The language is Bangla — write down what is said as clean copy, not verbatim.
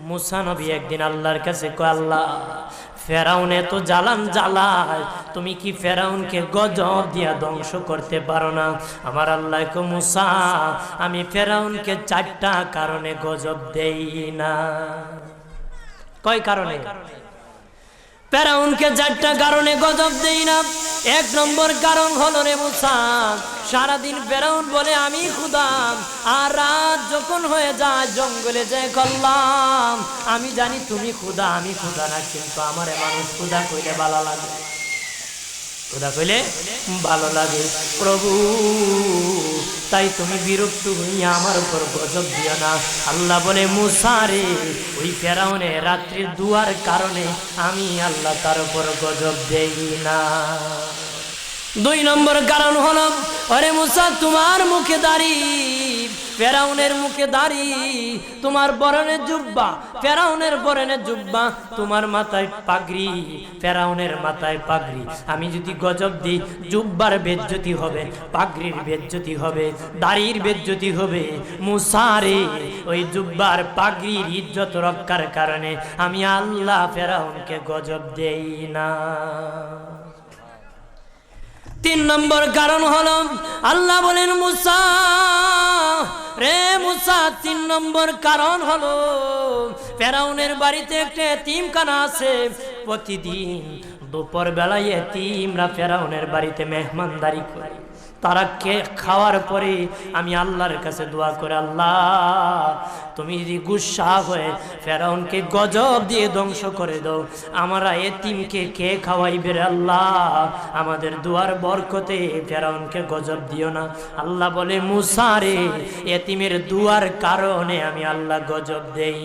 মুসা নবী একদিন আল্লাহর কাছে কয়, আল্লাহ ফেরাউন এত জ্বালান জ্বালায়, তুমি কি ফেরাউনকে গজব দিয়া ধ্বংস করতে পারো না? আমার আল্লাহ কয়, মুসা আমি ফেরাউনকে 4টা কারণে গজব দেই না। কয় কারণে? ফেরাউনকে 4টা কারণে গজব দেই না। 1 নম্বর কারণ হলো রে মুসা, সারাদিন ফেরাউন বলে আমি খোদা, আর রাত যখন হয়ে যায় জঙ্গলে যায় করলাম আমি জানি তুমি খোদা, আমি খোদা না, কিন্তু আমারে মানুষ খোদা কইলে ভালো লাগে, খোদা কইলে ভালো লাগে। প্রভু তাই তুমি বিরক্ত হইয়া আমার উপর গজব দিও না। আল্লাহ বলে, মুসা রে ওই ফেরাউনে রাত্রির দুয়ার কারণে আমি আল্লাহ তার উপর গজব দেই না। 2 নম্বর কারণ হলো, আরে মুসা তোমার মুখে দাড়ি, ফেরাউনের মুখে দাড়ি, তোমার পরনে জুব্বা, ফেরাউনের পরনে জুব্বা, তোমার মাথায় পাগড়ি, ফেরাউনের মাথায় পাগড়ি। আমি যদি গজব দিই জুব্বার বেজ্জতি হবে, পাগড়ির বেজ্জতি হবে, দাড়ির বেজ্জতি হবে। মুসা রে ওই জুব্বার পাগড়ির ইজ্জত রক্ষার কারণে আমি আল্লাহ ফেরাউনকে গজব দেই না। 3 নম্বর কারণ হলো, আল্লাহ বলেন মুসা রে মুসা 3 নম্বর কারণ হলো, ফেরাউনের বাড়িতে একটা এতিমখানা আছে, প্রতিদিন দুপুর বেলায় এতিমরা ফেরাউনের বাড়িতে মেহমানদারি করে। তারা খাওয়ার পরে আমি আল্লাহর কাছে দোয়া করে, আল্লাহ তুমি যদি গুসা হয়ে ফেরাউনকে গজব দিয়ে ধ্বংস করে দাও, আমরা এতিমকে কে খাওয়াইবে রে আল্লাহ, আমাদের দুয়ার বরকতে ফেরাউনকে গজব দিও না। আল্লাহ বলে, মুসা রে এতিমের দুয়ার কারণে আমি আল্লাহ গজব দেই।